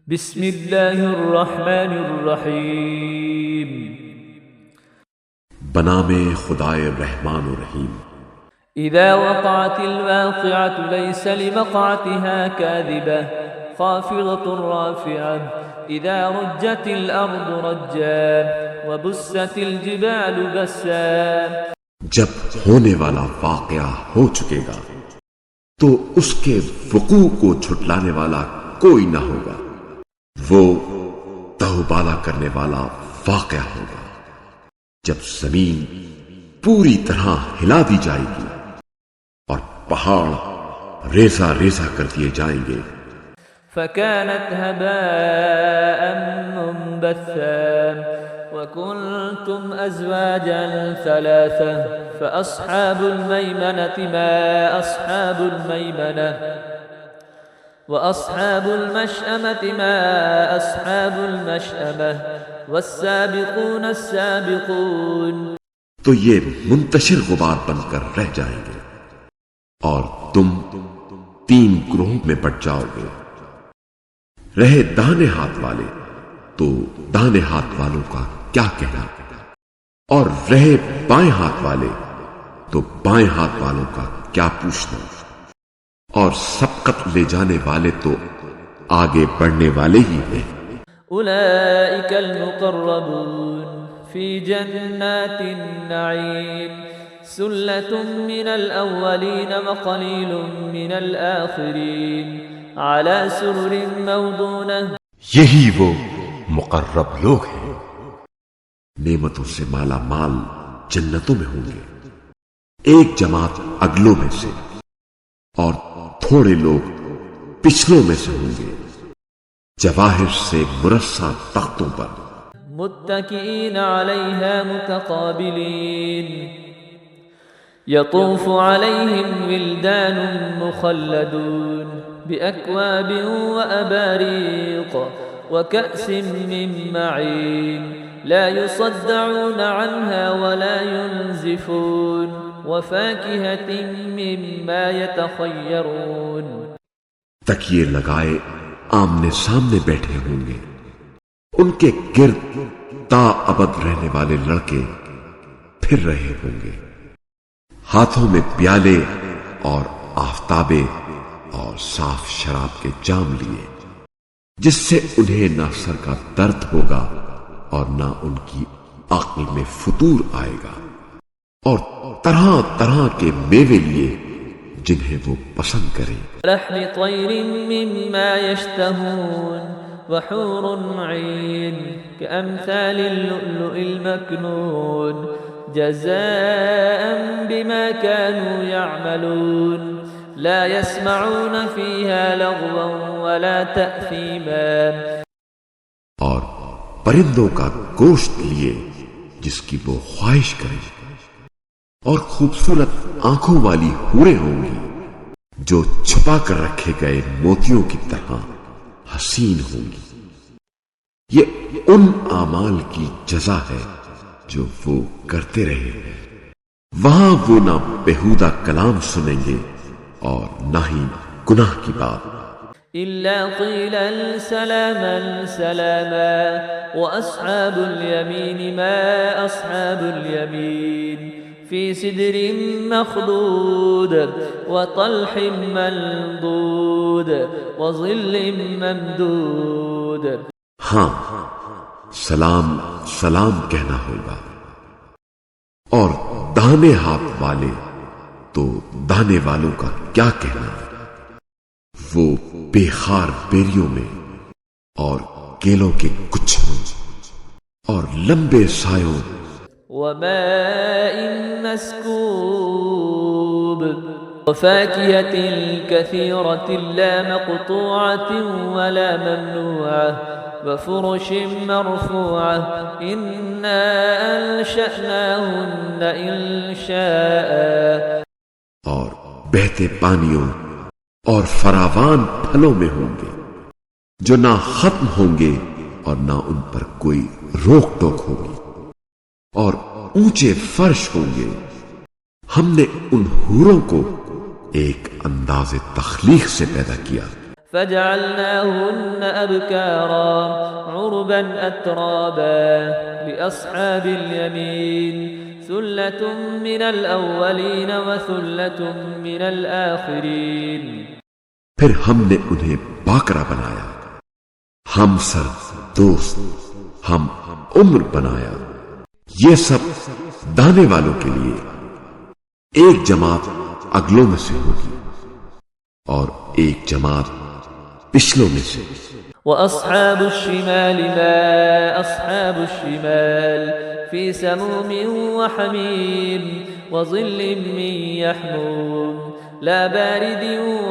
بسم اللہ الرحمن الرحیم بنام خدائے رحمان و رحیم۔ اذا وقعت الواقعة ليس لوقعتها كاذبة خافضة رافعة اذا رجت الارض رجا وبست الجبال بسا۔ جب ہونے والا واقعہ ہو چکے گا تو اس کے وقوع کو جھٹلانے والا کوئی نہ ہوگا، وہ توبالا کرنے والا واقعہ ہوگا۔ جب زمین پوری طرح ہلا دی جائے گی اور پہاڑ ریزہ ریزہ کر دیے جائیں گے۔ فكانت هباء منبثا وكنتم أزواجا ثلاثة فأصحاب الميمنة ما أصحاب الميمنة وأصحاب المشأمة ما أصحاب المشأمة والسابقون السابقون۔ تو یہ منتشر غبار بن کر رہ جائیں گے اور تم تین گروہوں میں بٹ جاؤ گے۔ رہے داہنے ہاتھ والے تو داہنے ہاتھ والوں کا کیا کہنا، اور رہے بائیں ہاتھ والے تو بائیں ہاتھ والوں کا کیا پوچھنا، اور سبقت لے جانے والے تو آگے بڑھنے والے ہی ہیں۔ اولئک المقربون فی جنات النعیم سلۃ من الاولین وقلیل من الآخرین علی سرر موضونہ۔ یہی وہ مقرب لوگ ہیں، نعمتوں سے مالا مال جنتوں میں ہوں گے، ایک جماعت اگلوں میں سے اور تھوڑے لوگ پچھلوں میں سے ہوں گے، جواہر سے مرصع تختوں پر، متکئین علیہا متقابلین یطوف علیہم ولدان مخلدون بأکواب وأباریق وكأس من معین لا يصدعون عنها ولا ينزفون وفاكهة مما يتخيرون۔ تکیے لگائے آمنے سامنے بیٹھے ہوں گے، ان کے گرد تا ابد رہنے والے لڑکے پھر رہے ہوں گے، ہاتھوں میں پیالے اور آفتابے اور صاف شراب کے جام لیے، جس سے انہیں نہ سر کا درد ہوگا اور نہ ان کی عقل میں فطور آئے گا، اور طرح طرح کے میوے لیے جنہیں وہ پسند کریں، لحم طیر مما یشتہون وحور عین کامثال اللؤلؤ المکنون جزاء بما كانوا يعملون لا يسمعون فيها لغوا ولا تأثیما۔ اور پرندوں کا گوشت لیے جس کی وہ خواہش کرے، اور خوبصورت آنکھوں والی حوریں ہوں گی جو چھپا کر رکھے گئے موتیوں کی طرح حسین ہوں گی۔ یہ ان اعمال کی جزا ہے جو وہ کرتے رہے ہیں، وہاں وہ نہ بیہودہ کلام سنیں گے اور نہ ہی گناہ کی بات۔ إلا قيلا سلاما سلاما وأصحاب اليمين ما أصحاب اليمين في سدر مخضود وطلح منضود وظل ممدود۔ ہاں، سلام سلام کہنا ہوگا، اور داہنے ہاتھ والے تو داہنے والوں کا کیا کہنا، وہ بے خار بیریوں میں اور کیلوں کے گچھوں اور لمبے سایوں وماء مسكوب وفاكهة كثيرة لا مقطوعة ولا ممنوعة وفرش مرفوعة إنا أنشأناهن إنشاء۔ اور بہتے پانیوں اور فراوان پھلوں میں ہوں گے جو نہ ختم ہوں گے اور نہ ان پر کوئی روک ٹوک ہوگی، اور اونچے فرش ہوں گے۔ ہم نے ان حوروں کو ایک انداز تخلیق سے پیدا کیا۔ فجعلناهن أبكارا عربا أترابا لأصحاب اليمين ثلة من الأولين وثلة من الآخرين. پھر ہم نے انہیں باکرا بنایا، ہم سر دوست، ہم عمر بنایا. یہ سب دانے والوں کے لیے. ایک جماعت اگلوں میں سے ہوگی اور ایک جماعت پچھلوں میں سے. وأصحاب الشمال ما أصحاب الشمال في سموم وحميم وظل من يحموم لا بارد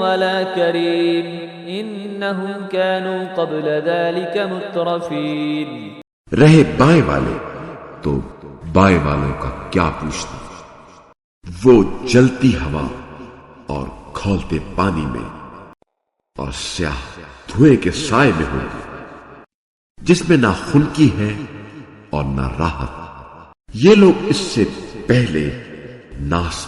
ولا كريم إنهم كانوا قبل ذلك مترفين. رہے بائیں والے تو بائیں والوں کا کیا پوچھنا. وہ جلتی ہوا اور کھولتے پانی میں اور سیاہ دھوئے کے سائے میں ہوگی، جس میں نہ خنکی ہے اور نہ راحت. یہ لوگ اس سے پہلے ناس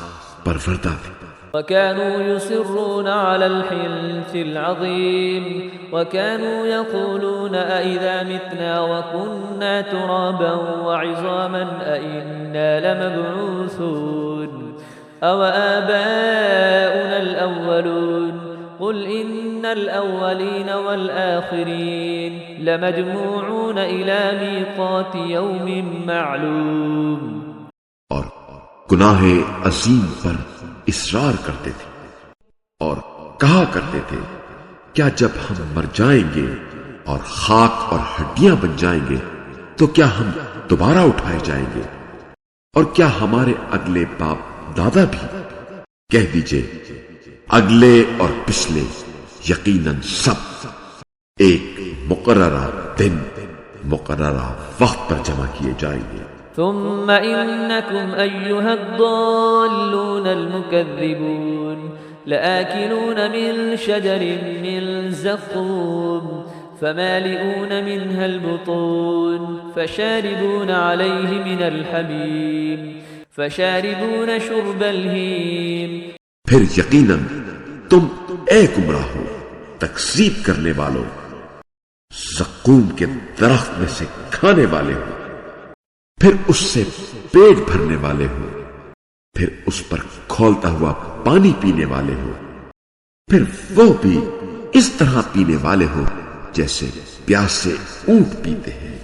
پروردہ تھے. وكانوا يصرون على الحنث العظيم وكانوا يقولون أئذا متنا وكنا ترابا وعظاما أئنا لمبعوثون أو آباؤنا الأولون قل إن الأولين والآخرين لمجموعون إلى ميقات يوم معلوم. اور گناہ عظیم پر اصرار کرتے تھے اور کہا کرتے تھے، کیا جب ہم مر جائیں گے اور خاک اور ہڈیاں بن جائیں گے تو کیا ہم دوبارہ اٹھائے جائیں گے؟ اور کیا ہمارے اگلے باپ دادا بھی؟ کہہ دیجئے اگلے اور پچھلے یقیناً سب ایک مقررہ دن مقررہ وقت پر جمع کیے جائیں گے. ثم إنكم أيها الضالون المكذبون لآكلون من شجر من زقوم فمالئون منها البطون فشاربون عليه من الحميم فشاربون شرب الهيم. پھر یقیناً تم اے گمراہو تکذیب کرنے والوں زقوم کے درخت میں سے کھانے والے ہو، پھر اس سے پیٹ بھرنے والے ہو، پھر اس پر کھولتا ہوا پانی پینے والے ہو، پھر وہ بھی اس طرح پینے والے ہو جیسے پیاسے اونٹ پیتے ہیں.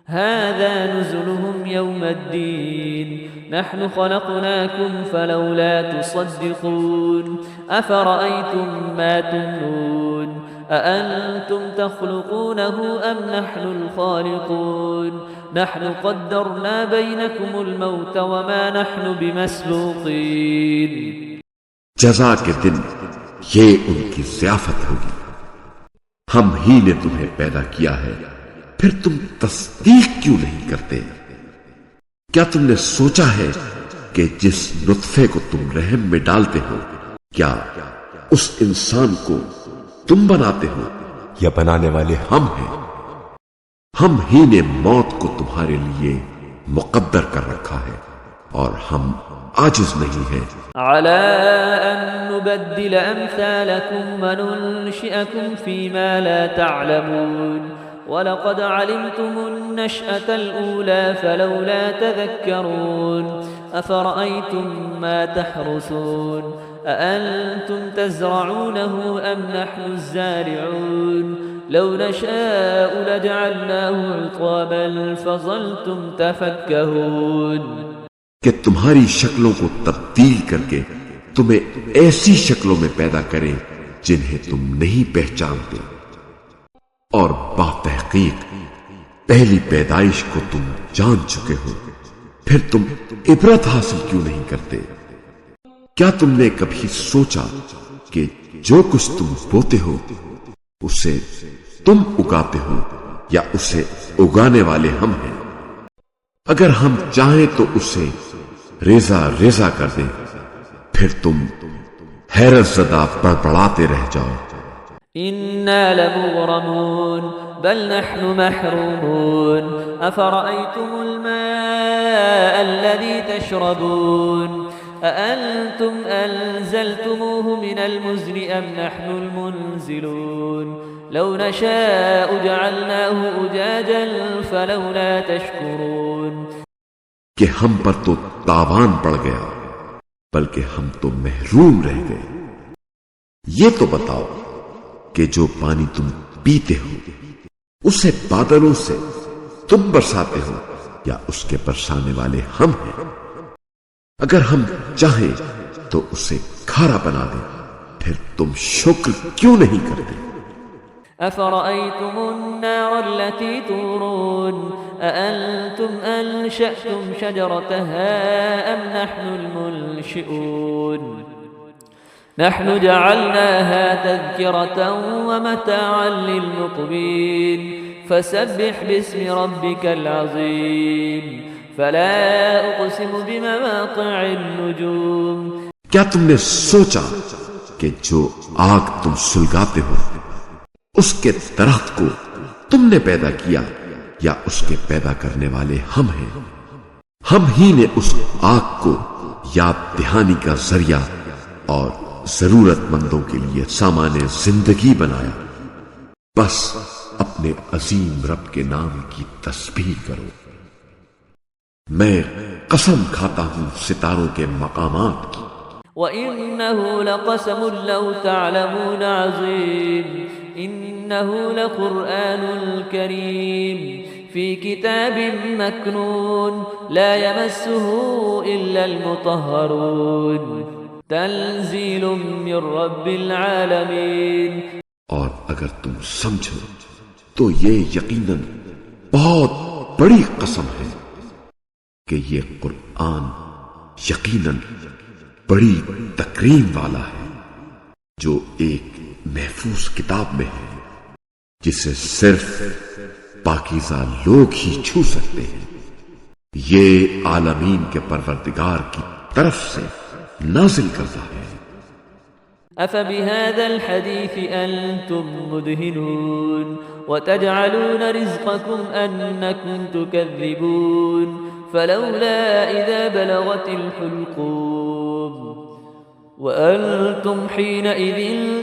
هذا نزلهم يوم الدين نحن خلقناكم فلولا تصدقون أفرأيتم ما تمنون أأنتم تخلقونه أم نحن الخالقون نحن قدرنا بينكم الموت وما نحن بمسبوقين. جزا کے دن یہ ان کی ضیافت ہوگی. ہم ہی نے تمہیں پیدا کیا ہے، پھر تم تصدیق کیوں نہیں کرتے؟ کیا تم نے سوچا ہے کہ جس نطفے کو تم رحم میں ڈالتے ہو کیا اس انسان کو تم بناتے ہو یا بنانے والے ہم ہیں؟ ہم ہی نے موت کو تمہارے لیے مقدر کر رکھا ہے اور ہم عاجز نہیں ہیں. على أن نبدل أمثالكم وننشئكم فيما لا تعلمون ولقد علمتم النشأة الأولى فلولا تذكرون أفرأيتم ما تحرثون أأنتم تزرعونه أم نحن الزارعون لو نشاء لجعلناه عطابا فظلتم تفكهون. کہ تمہاری شکلوں کو تبدیل کر کے تمہیں ایسی شکلوں میں پیدا کریں جنہیں تم نہیں پہچانتے، اور باتحقیق پہلی پیدائش کو تم جان چکے ہو، پھر تم عبرت حاصل کیوں نہیں کرتے؟ کیا تم نے کبھی سوچا کہ جو کچھ تم بوتے ہو اسے تم اگاتے ہو یا اسے اگانے والے ہم ہیں؟ اگر ہم چاہیں تو اسے ریزہ ریزہ کر دیں، پھر تم حیرت زدہ بڑبڑاتے رہ جاؤ. إنا لمغرمون بل نحن محرومون أفرأيتم الماء الذي تشربون أأنتم أنزلتموه من المزن أم نحن المنزلون لو نشاء جعلناه أجاجا فلولا تشكرون کہ ہم پر تو تاوان پڑ گیا بلکہ ہم تو محروم رہ گئے۔ یہ تو بتاؤ کہ جو پانی تم پیتے ہو اسے بادلوں سے تم برساتے ہو یا اس کے برسانے والے ہم ہیں؟ اگر ہم چاہیں تو اسے کھارا بنا دیں، پھر تم شکر کیوں نہیں کرتے؟ أفرأيتم النار التي تورون أأنتم أنشأتم شجرتها أم نحن المنشئون نحن جعلناها تذكرة ومتاعا للمقبين فسبح باسم ربك العظيم فلا أقسم بمواقع النجوم کیا تم نے سوچا کہ جو آگ تم سلگاتے ہو اس کے درخت کو تم نے پیدا کیا یا اس کے پیدا کرنے والے ہم ہیں؟ ہم ہی نے اس آگ کو یاد دہانی کا ذریعہ اور ضرورت مندوں کے لیے سامان زندگی بنایا۔ بس اپنے عظیم رب کے نام کی تسبیح کرو۔ میں قسم کھاتا ہوں ستاروں کے مقامات کی۔ وَإِنَّهُ لَقَسَمٌ لَوْ تَعْلَمُونَ عَظِيمٌ إِنَّهُ لَقُرْآنٌ كَرِيمٌ فِي كِتَابٍ مَكْنُونٍ لَا يَمَسُّهُ إِلَّا الْمُطَهَّرُونَ تَنزِيلٌ مِّن رَّبِّ الْعَالَمِينَ۔ اور اگر تم سمجھو تو یہ یقیناً بہت بڑی قسم ہے کہ یہ قرآن یقیناً بڑی تکریم والا ہے، جو ایک محفوظ کتاب میں ہے جسے صرف پاکیزہ لوگ ہی چھو سکتے ہیں۔ یہ عالمین کے پروردگار کی طرف سے نازل کرتا ہے۔ أفبهذا الحديث أنتم مدهنون وتجعلون رزقكم أنكم تكذبون فلولا إذا بلغت الحلقوم وأنتم حينئذ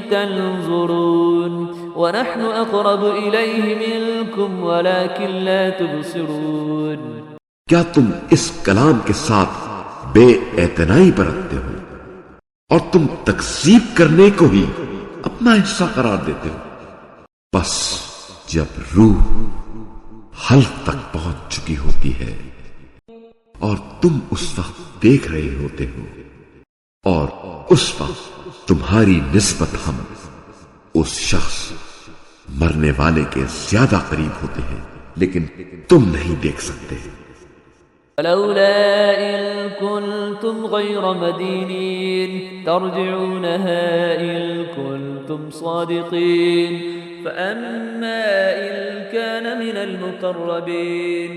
تنظرون ونحن أقرب إليه منكم ولكن لا تبصرون۔ کیا تم اس کلام کے ساتھ بے اعتنائی برتتے ہو اور تم تکذیب کرنے کو ہی اپنا حصہ قرار دیتے ہو؟ بس جب روح حلق تک پہنچ چکی ہوتی ہے اور تم اس وقت دیکھ رہے ہوتے ہو، اور اس وقت تمہاری نسبت ہم اس شخص مرنے والے کے زیادہ قریب ہوتے ہیں، لیکن تم نہیں دیکھ سکتے۔ فلولا إن كنتم غير مدينين ترجعونها إن كنتم صادقين فأما إن كان من المقربين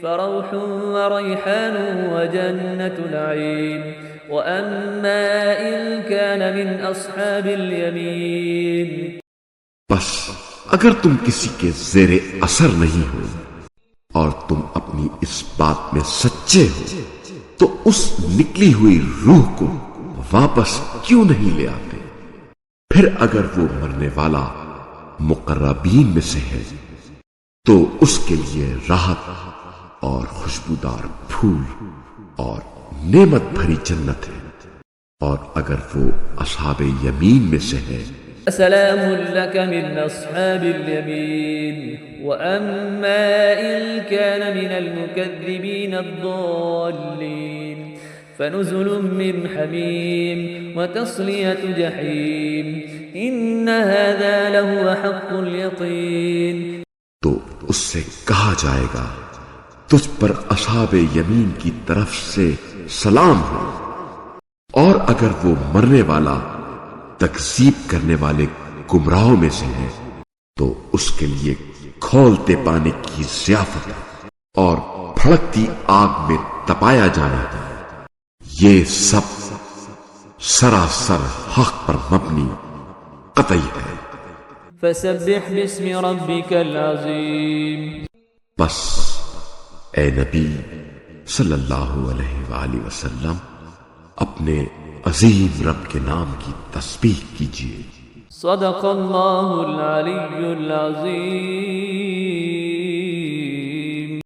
فروح وريحان وجنة نعيم وأما إن كان من أصحاب اليمين۔ بس اگر تم کسی کے زیر اثر نہیں ہو اور تم اپنی اس بات میں سچے ہو تو اس نکلی ہوئی روح کو واپس کیوں نہیں لے آتے؟ پھر اگر وہ مرنے والا مقربین میں سے ہے تو اس کے لیے راحت اور خوشبودار پھول اور نعمت بھری جنت ہے، اور اگر وہ اصحاب یمین میں سے ہے سلام لك من أصحاب اليمين وأما إن كان من المكذبين الضالين فنزل من حميم وتصلية جحيم إن هذا لهو حق اليقين۔ تو اس سے کہا جائے گا تجھ پر اصحاب یمین کی طرف سے سلام ہو، اور اگر وہ مرنے والا تکذیب کرنے والے گمراہوں میں سے ہے تو اس کے لیے کھولتے پانے کی ضیافت اور بھڑکتی آگ میں تپایا جانا ہے۔ یہ سب سراسر حق پر مبنی قطعی ہے۔ فسبح باسم ربك العظيم۔ بس اے نبی صلی اللہ علیہ وآلہ وسلم اپنے عظیم رب کے نام کی تسبیح کیجیے۔ صدق اللہ العلی العظیم۔